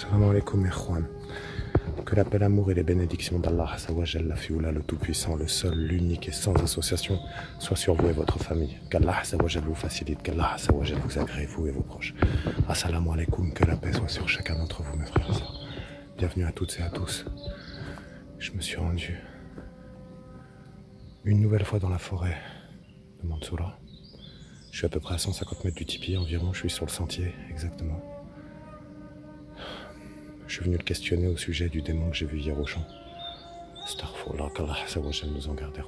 Salam alaikum, ikhwan. Que la paix, l'amour et les bénédictions d'Allah Azzawajal, la Fioula, le Tout-Puissant, le seul, l'unique et sans association, soient sur vous et votre famille. Qu'Allah Azzawajal vous facilite, qu'Allah Azzawajal vous agrée, vous et vos proches. Assalamu alaikum, que la paix soit sur chacun d'entre vous, mes frères et sœurs. Bienvenue à toutes et à tous. Je me suis rendu une nouvelle fois dans la forêt de Mansoura. Je suis à peu près à 150 mètres du tipi environ, je suis sur le sentier, exactement. Je suis venu le questionner au sujet du démon que j'ai vu hier au champ. Astaghfirullah, qu'Allah Azzawajal nous en garde.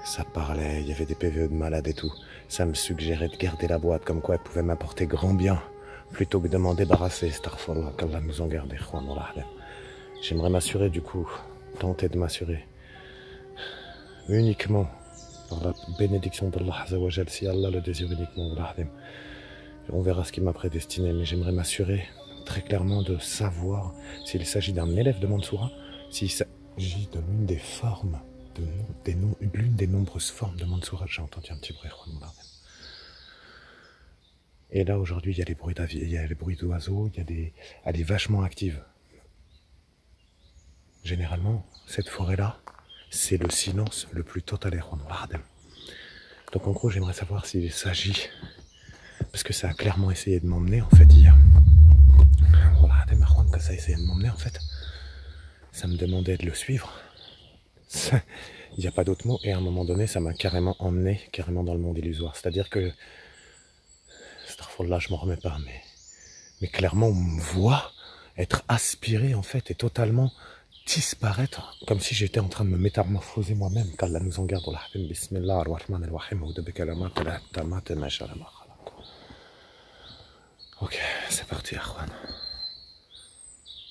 Ça parlait, il y avait des PVE de malades et tout. Ça me suggérait de garder la boîte, comme quoi elle pouvait m'apporter grand bien, plutôt que de m'en débarrasser. Astaghfirullah, qu'Allah nous en garde. J'aimerais m'assurer du coup, tenter de m'assurer, uniquement par la bénédiction d'Allah Azzawajal, si Allah le désire uniquement. On verra ce qui m'a prédestiné, mais j'aimerais m'assurer très clairement de savoir s'il s'agit d'un élève de Mansoura, s'il s'agit de l'une des formes, l'une des nombreuses formes de Mansoura. J'ai entendu un petit bruit. Et là aujourd'hui il y a les bruits d'avions, il y a les bruits d'oiseaux, elle est vachement active. Généralement, cette forêt-là, c'est le silence le plus total. Donc en gros, j'aimerais savoir s'il s'agit, parce que ça a clairement essayé de m'emmener en fait hier. Quand ça a essayé de m'emmener en fait, ça me demandait de le suivre. Il n'y a pas d'autre mot. Et à un moment donné, ça m'a carrément emmené, carrément dans le monde illusoire. C'est-à-dire que, là, je m'en remets pas, mais clairement, on me voit être aspiré en fait et totalement disparaître, comme si j'étais en train de me métamorphoser moi-même. Qu'Allah nous en garde. Bismillah ar-Rahman ar-Rahim. Ok, c'est parti, Akhwan.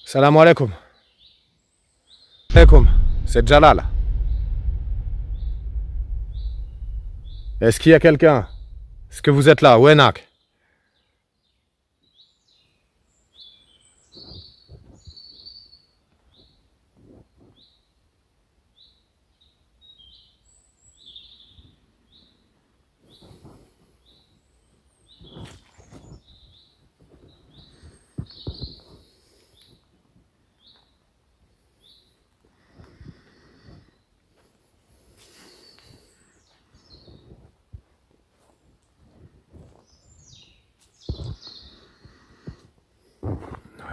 Salam alaikum. Alaikum, c'est Jalal. Est-ce qu'il y a quelqu'un? Est-ce que vous êtes là? Wenak?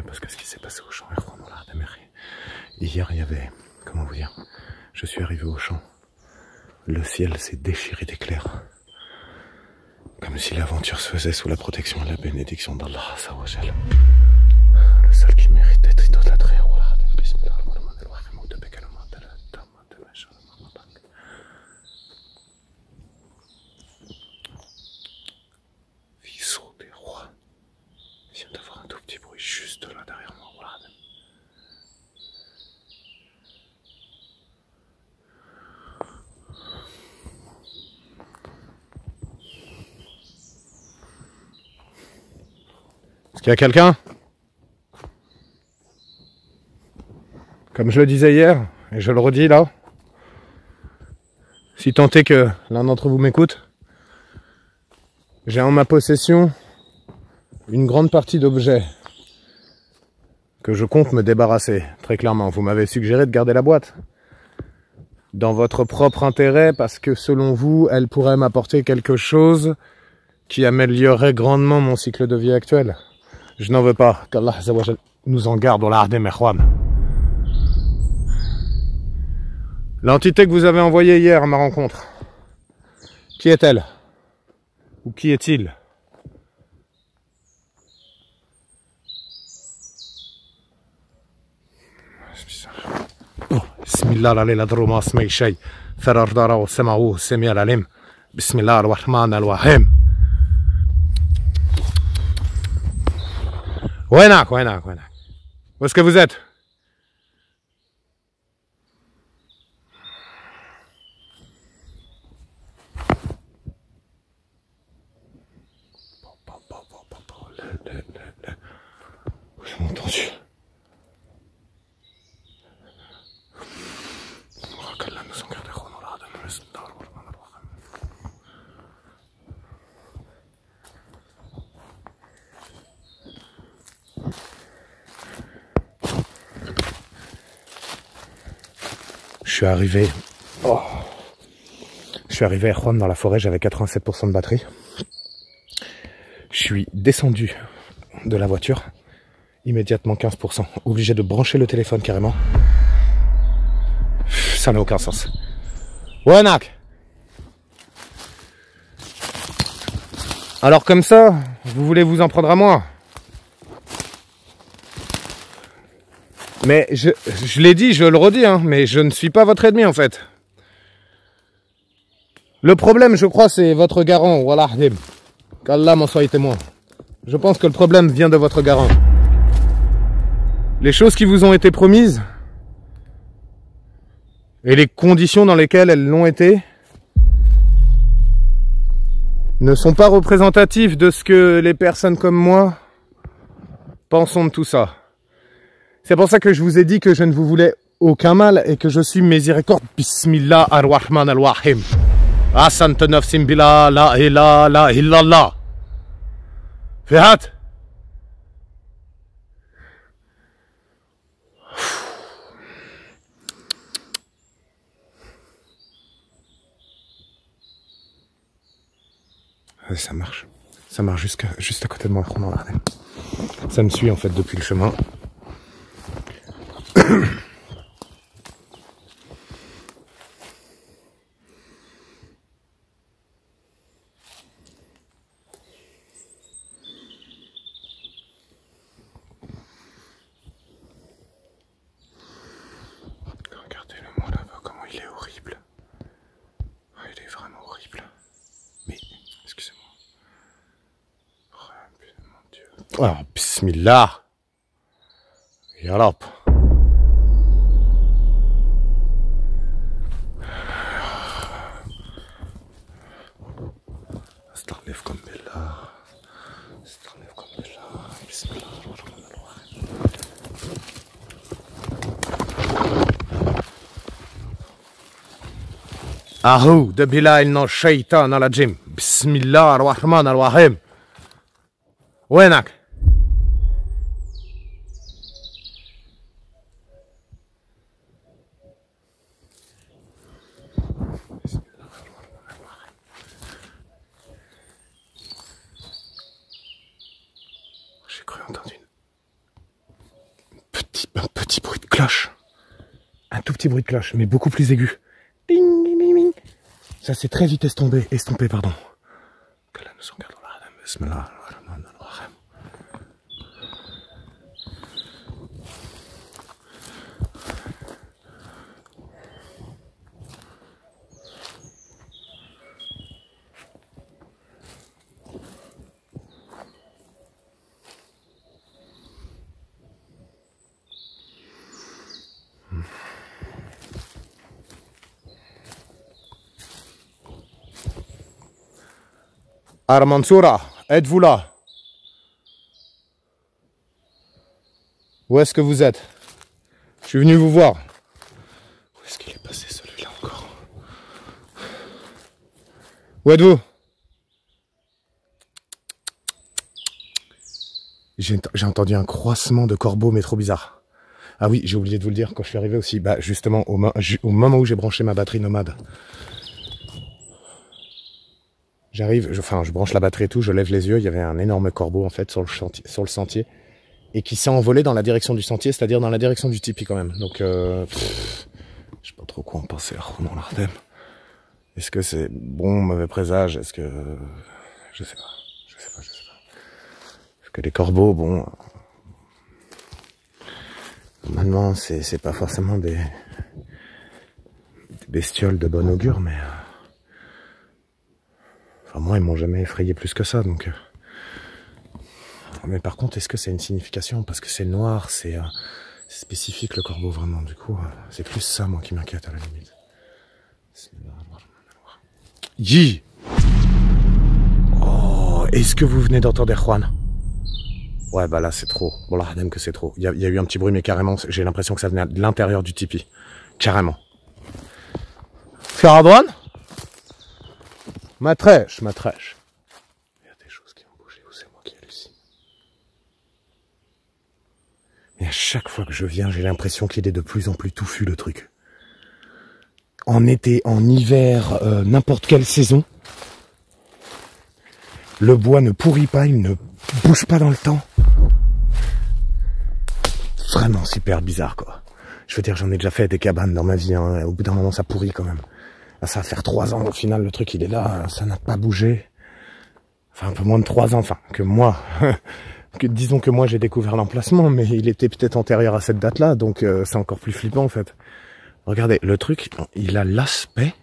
Parce que ce qui s'est passé au champ, hier il y avait, comment vous dire, je suis arrivé au champ, le ciel s'est déchiré d'éclairs, comme si l'aventure se faisait sous la protection et la bénédiction d'Allah Azzawajal, le seul qui mérite d'être idolâtré. Vaisseau des rois. Il vient d'avoir un tout petit bruit juste là derrière moi. Est-ce qu'il y a quelqu'un? Comme je le disais hier, et je le redis là, si tant est que l'un d'entre vous m'écoute, j'ai en ma possession une grande partie d'objets que je compte me débarrasser, très clairement. Vous m'avez suggéré de garder la boîte dans votre propre intérêt, parce que selon vous, elle pourrait m'apporter quelque chose qui améliorerait grandement mon cycle de vie actuel. Je n'en veux pas, qu'Allah Azzawajal nous en garde. L'entité que vous avez envoyée hier à ma rencontre, qui est-elle? Ou qui est-il? Bismillah la droma asmay shay farar dara wa sama'u sami al-alim. Bismillah ar-Rahman ar-Rahim. Wenak. Où est-ce que vous êtes? J'ai entendu. qu'Allah nous en garde. suis arrivé... Oh. Je suis arrivé à Juan dans la forêt, j'avais 87% de batterie. Je suis descendu de la voiture, immédiatement 15%. Obligé de brancher le téléphone carrément. Ça n'a aucun sens. Ouais, Nak. Alors comme ça, vous voulez vous en prendre à moi? Mais je l'ai dit, je le redis, hein, mais je ne suis pas votre ennemi en fait. Le problème, je crois, c'est votre garant. Wallah, qu'Allah m'en soit témoin. Je pense que le problème vient de votre garant. Les choses qui vous ont été promises et les conditions dans lesquelles elles l'ont été ne sont pas représentatives de ce que les personnes comme moi pensons de tout ça. C'est pour ça que je vous ai dit que je ne vous voulais aucun mal et que je suis miséricorde. Bismillah ar-Rahman ar-Rahim. Asant nafsim bila la ilaha illallah. Fihat. Ça marche. Ça marche juste à côté de moi. Ça me suit en fait depuis le chemin. Regardez-le moi là-bas, comment il est horrible. Oh, il est vraiment horrible. Mais, excusez-moi. Oh, putain, mon Dieu. Oh, bismillah. Ya Rab. Astaghfirullah billah. Astaghfirullah billah. Bismillah. Ahou de billahi no shaitan ala jim. Bismillah ar-Rahman ar-Rahim. Wenak. J'ai cru entendre un petit bruit de cloche. Un tout petit bruit de cloche, mais beaucoup plus aigu. Ding, ding, ding, ding. Ça s'est très vite estompé, pardon. Que là nous en gardons là. Bismillah ar-Rahman ar-Rahim. Armansoura, êtes-vous là? Où est-ce que vous êtes? Je suis venu vous voir. Où est-ce qu'il est passé celui-là encore? Où êtes-vous? J'ai entendu un croissement de corbeaux, mais trop bizarre. Ah oui, j'ai oublié de vous le dire quand je suis arrivé aussi. Bah justement, au moment où j'ai branché ma batterie nomade. J'arrive, je branche la batterie et tout, je lève les yeux, il y avait un énorme corbeau en fait sur le sentier et qui s'est envolé dans la direction du sentier, c'est-à-dire dans la direction du tipi quand même. Donc, je sais pas trop quoi en penser. Oh non, l'Ardem. Est-ce que c'est bon, mauvais présage? Est-ce que je sais pas. Parce que les corbeaux, bon, normalement, c'est pas forcément des bestioles de bon augure, mais enfin, moi, ils m'ont jamais effrayé plus que ça, donc. Mais par contre, est-ce que c'est une signification? Parce que c'est noir, c'est spécifique le corbeau, vraiment. Du coup, c'est plus ça, moi, qui m'inquiète à la limite. Yi! Oh, est-ce que vous venez d'entendre Juan? Ouais, bah là, c'est trop. Bon, là, même que c'est trop. Il y a eu un petit bruit, mais carrément, j'ai l'impression que ça venait de l'intérieur du tipi. Carrément. Faradouane? Ma trèche. Il y a des choses qui ont bougé ou c'est moi qui hallucine. Mais à chaque fois que je viens, j'ai l'impression qu'il est de plus en plus touffu le truc. en été, en hiver, n'importe quelle saison, le bois ne pourrit pas, il ne bouge pas dans le temps. Vraiment super bizarre, quoi. Je veux dire, j'en ai déjà fait des cabanes dans ma vie, hein. Au bout d'un moment ça pourrit quand même. Là, ça va faire 3 ans, au final le truc il est là, ça n'a pas bougé. Enfin un peu moins de 3 ans, enfin que moi. Disons que moi j'ai découvert l'emplacement, mais il était peut-être antérieur à cette date-là, donc c'est encore plus flippant en fait. Regardez, le truc, il a l'aspect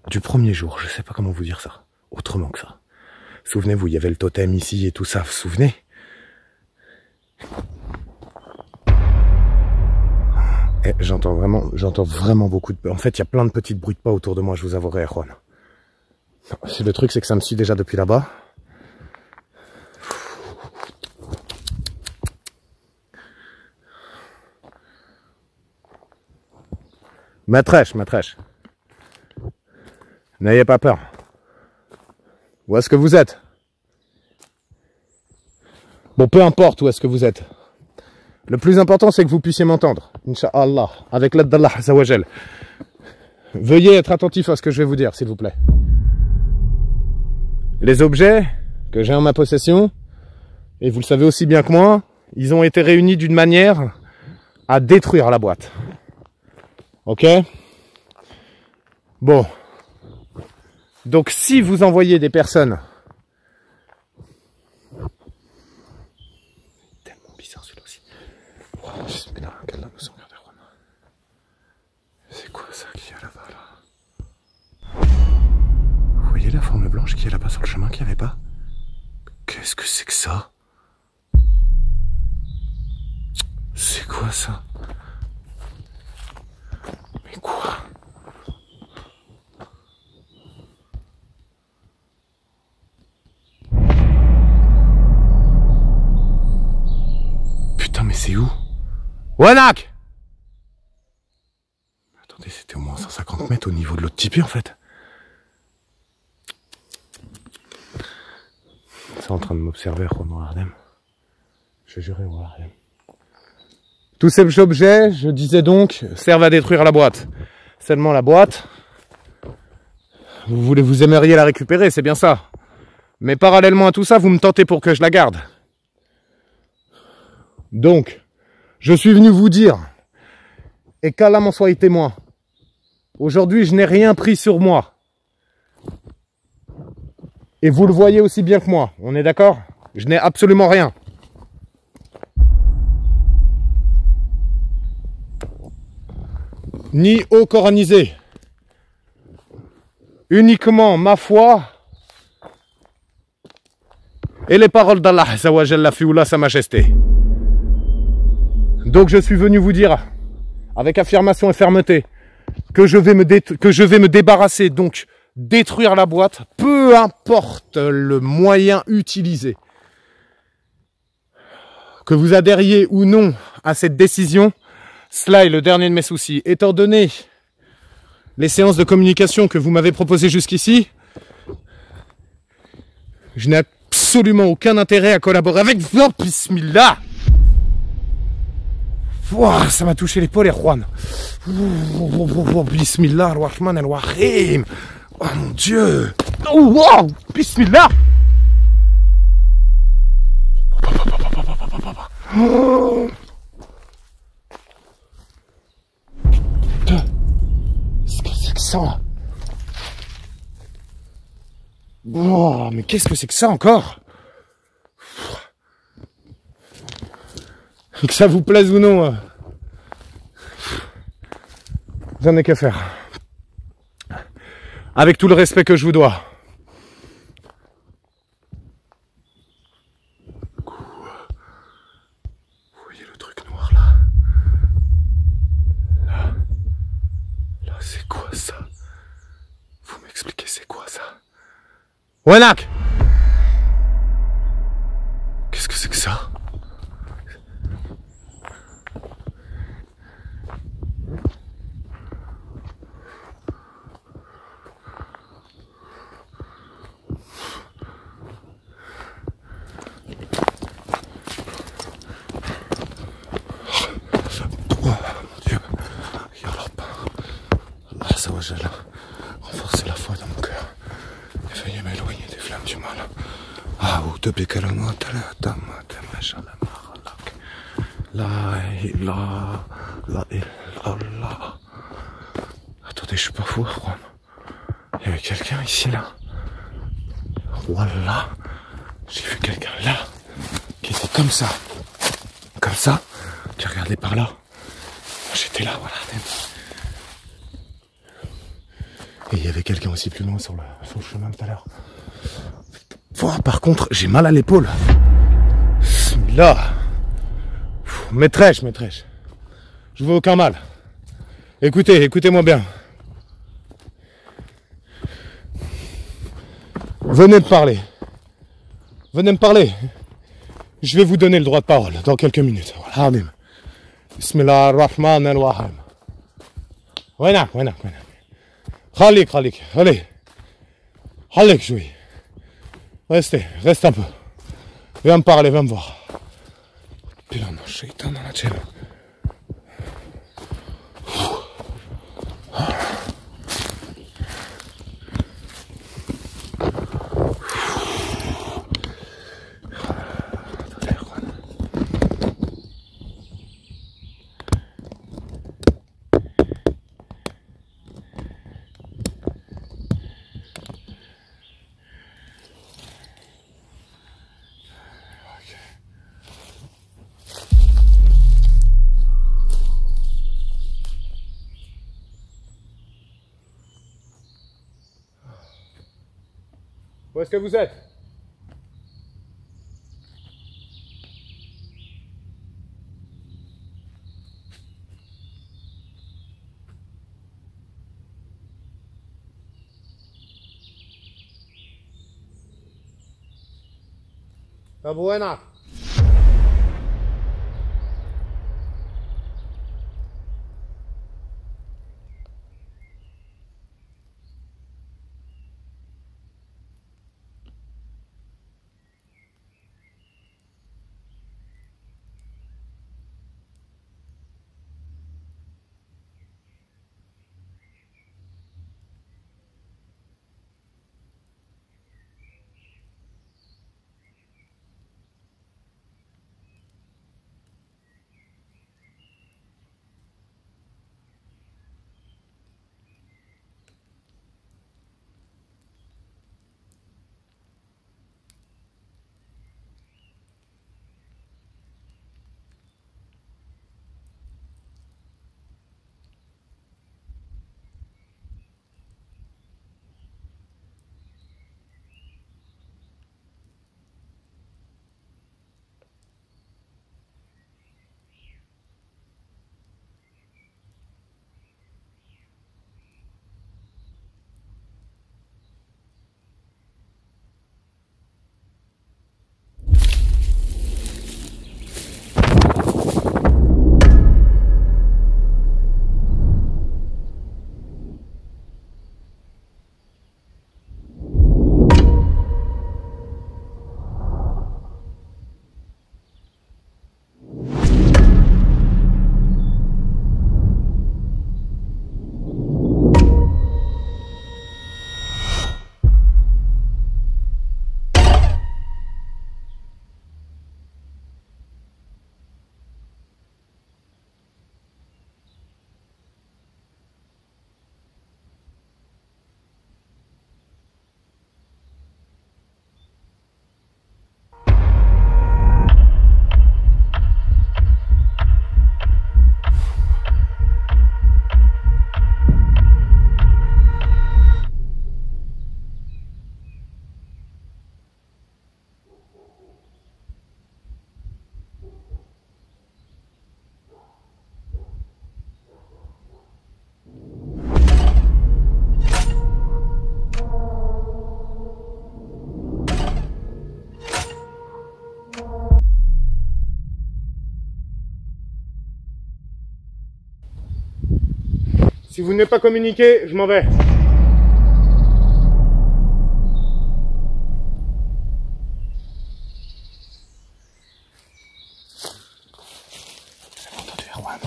du premier jour, je sais pas comment vous dire ça, autrement que ça. Souvenez-vous, il y avait le totem ici et tout ça, vous vous souvenez? Et j'entends vraiment beaucoup de... En fait, il y a plein de petits bruits de pas autour de moi, je vous avouerai, Juan. Le truc, c'est que ça me suit déjà depuis là-bas. Maîtresse. N'ayez pas peur. Où est-ce que vous êtes? Bon, peu importe où est-ce que vous êtes. Le plus important, c'est que vous puissiez m'entendre. Inch'Allah. Avec l'aide d'Allah Azzawajal. Veuillez être attentif à ce que je vais vous dire, s'il vous plaît. Les objets que j'ai en ma possession, et vous le savez aussi bien que moi, ils ont été réunis d'une manière à détruire la boîte. Ok? Bon. Donc si vous envoyez des personnes... Tellement bizarre celui-là aussi. C'est quoi ça qu'il y a là-bas là? Vous voyez la forme blanche qui est là-bas sur le chemin qu'il n'y avait pas? Qu'est-ce que c'est que ça? C'est quoi ça? Mais quoi? Putain, mais c'est où? Wanak! Attendez, c'était au moins 150 mètres au niveau de l'autre tipi en fait. C'est en train de m'observer, Romain Ardem. Je jurais, Romain Ardem. Tous ces objets, je disais donc, servent à détruire la boîte. Seulement la boîte, vous aimeriez la récupérer, c'est bien ça. Mais parallèlement à tout ça, vous me tentez pour que je la garde. Donc, je suis venu vous dire, et qu'Allah m'en soit témoin, aujourd'hui je n'ai rien pris sur moi. Et vous le voyez aussi bien que moi, on est d'accord? Je n'ai absolument rien. Ni eau coranisée. Uniquement ma foi et les paroles d'Allah Azzawajal fi oula sa majesté. Donc je suis venu vous dire, avec affirmation et fermeté, que je vais me débarrasser, donc détruire la boîte, peu importe le moyen utilisé. Que vous adhériez ou non à cette décision, cela est le dernier de mes soucis. Étant donné les séances de communication que vous m'avez proposées jusqu'ici, je n'ai absolument aucun intérêt à collaborer avec vous. Bismillah. Wow, ça m'a touché l'épaule, et Juan. Bismillah ar-Rahman ar-Rahim. Oh mon Dieu. Oh, wow. Bismillah. Oh. Qu'est-ce que c'est que ça? Oh, mais qu'est-ce que c'est que ça encore? Que ça vous plaise ou non, j'en ai qu'à faire. Avec tout le respect que je vous dois. Vous voyez le truc noir là? Là, c'est quoi ça? Vous m'expliquez c'est quoi ça? Wanak! Qu'est-ce que c'est que ça? Oh mon Dieu, Ya Rab, Allah Azzawajal. بك الموت لا تموت ما شاء الله لك لا إله إلا الله. Attendez, je suis pas fou, Juan. Il y avait quelqu'un ici, là. Voilà. J'ai vu quelqu'un là, qui était comme ça, qui regardait par là. J'étais là, voilà. Et il y avait quelqu'un aussi plus loin sur le chemin tout à l'heure. Oh, par contre, j'ai mal à l'épaule. Là. Maîtresse. Je veux aucun mal. Écoutez-moi bien. Venez me parler. Je vais vous donner le droit de parole dans quelques minutes. Voilà. Bismillah ar-Rahman ar-Rahim. Wenak. Khalik. Allez. Khalik, jouy. Reste un peu. Viens me parler, viens me voir. Puis là, non, shaitan dans la tchèle. Où est-ce que vous êtes? Está buena. Si vous n'êtes pas communiqué, je m'en vais. J'ai entendu Erwan.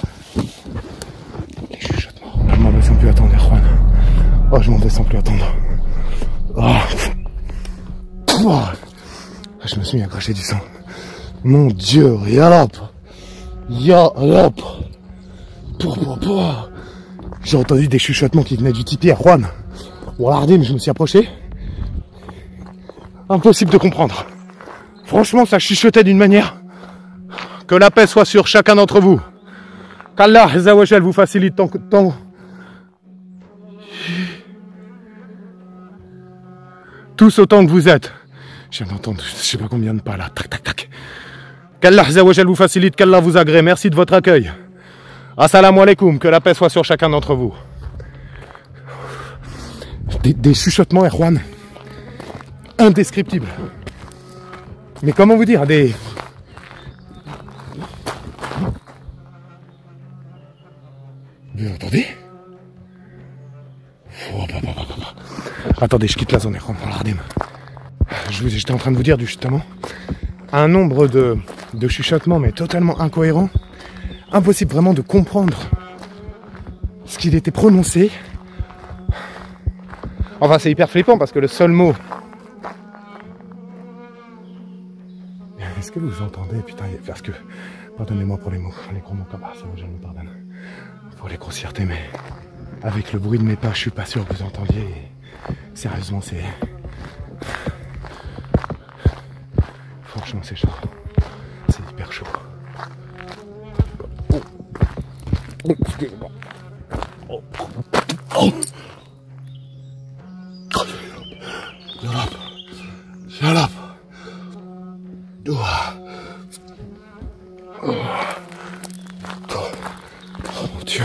Les chuchotements. Je m'en vais sans plus attendre, Erwan. Oh, je m'en vais sans plus attendre. Oh. Je me suis mis à cracher du sang. Mon Dieu, Yalop. Yalop. J'ai entendu des chuchotements qui venaient du tipi à Juan. Regardez, mais je me suis approché. Impossible de comprendre. Franchement, ça chuchotait d'une manière. Que la paix soit sur chacun d'entre vous. Qu'Allah Azzawajal vous facilite tant. Tous autant que vous êtes. Je viens d'entendre, je sais pas combien de pas là. Tac, tac, tac. Qu'Allah Azzawajal vous facilite, qu'Allah vous agrée. Merci de votre accueil. Assalamu alaikum, que la paix soit sur chacun d'entre vous. Des chuchotements, Erwan. Indescriptibles. Mais comment vous dire, Vous entendez? Attendez, je quitte la zone, Erwan. J'étais en train de vous dire justement un nombre de chuchotements, mais totalement incohérents. Impossible vraiment de comprendre ce qu'il était prononcé. Enfin, c'est hyper flippant parce que le seul mot... Est-ce que vous entendez? Putain, parce que... Pardonnez-moi pour les mots, les gros mots comme ça, je me pardonne. Pour les grossièretés, mais... Avec le bruit de mes pas, je suis pas sûr que vous entendiez. Et... Sérieusement, c'est... Franchement, c'est chaud. C'est hyper chaud. Excusez-moi. Yalop. Oh mon Dieu.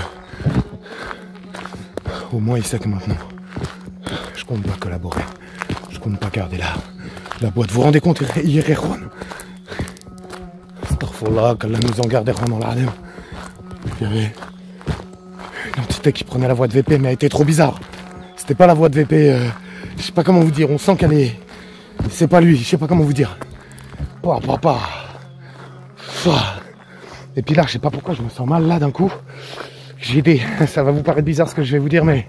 Au moins il sait que maintenant je compte pas collaborer. Je compte pas garder la boîte. Vous vous rendez compte hier Erwan? Astaghfirullah, qu'Allah nous en garde Erwan dans l'Adem. Il y avait une entité qui prenait la voix de VP, mais elle était trop bizarre. C'était pas la voix de VP, je sais pas comment vous dire, on sent qu'elle est... C'est pas lui, je sais pas comment vous dire. Et puis là, je sais pas pourquoi, je me sens mal là d'un coup. Ça va vous paraître bizarre ce que je vais vous dire, mais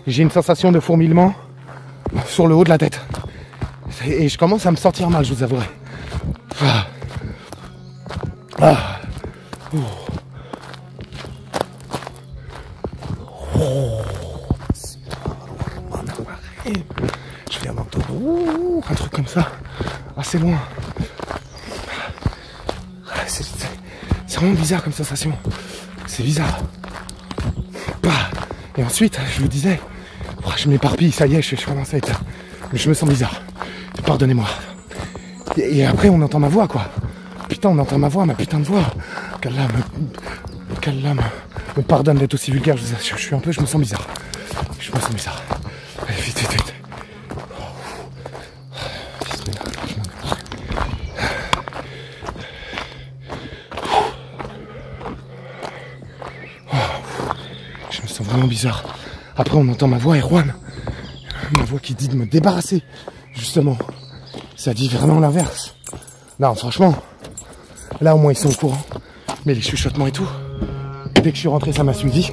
j'ai une sensation de fourmillement sur le haut de la tête. Et je commence à me sentir mal, je vous avouerai. Je viens d'entendre un truc comme ça, assez loin. C'est vraiment bizarre comme sensation. C'est bizarre. Et ensuite, je vous disais, je m'éparpille, ça y est, je commence à être... Mais je me sens bizarre. Pardonnez-moi. Et après, on entend ma voix, quoi. Putain, on entend ma voix, ma putain de voix. Qu'Allah me pardonne d'être aussi vulgaire. Je me sens bizarre. Je me sens bizarre. Allez, vite. Je me sens vraiment bizarre. Après, on entend ma voix, Erwan. Ma voix qui dit de me débarrasser, justement. Ça dit vraiment l'inverse. Non, franchement, là au moins ils sont au courant. Mais les chuchotements et tout, dès que je suis rentré, ça m'a suivi.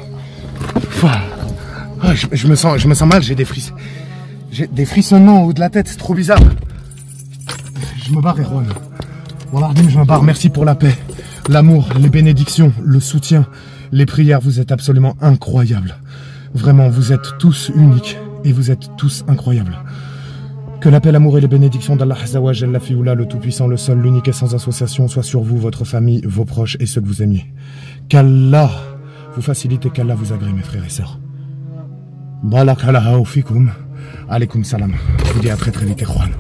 Je me sens mal, j'ai des frissonnements au haut de la tête, c'est trop bizarre. Je me barre, Erwan. Voilà, je me barre. Merci pour la paix, l'amour, les bénédictions, le soutien, les prières. Vous êtes absolument incroyables. Vraiment, vous êtes tous uniques et vous êtes tous incroyables. Que la paix, l'amour et les bénédictions d'Allah Azzawajal, la Fioula, le Tout-Puissant, le Seul, l'unique et sans association, soient sur vous, votre famille, vos proches et ceux que vous aimiez. Qu'Allah vous facilite et qu'Allah vous agrée, mes frères et sœurs. Barakallahu fikum. Alaykoum salam. Je vous dis à très vite, Erwan.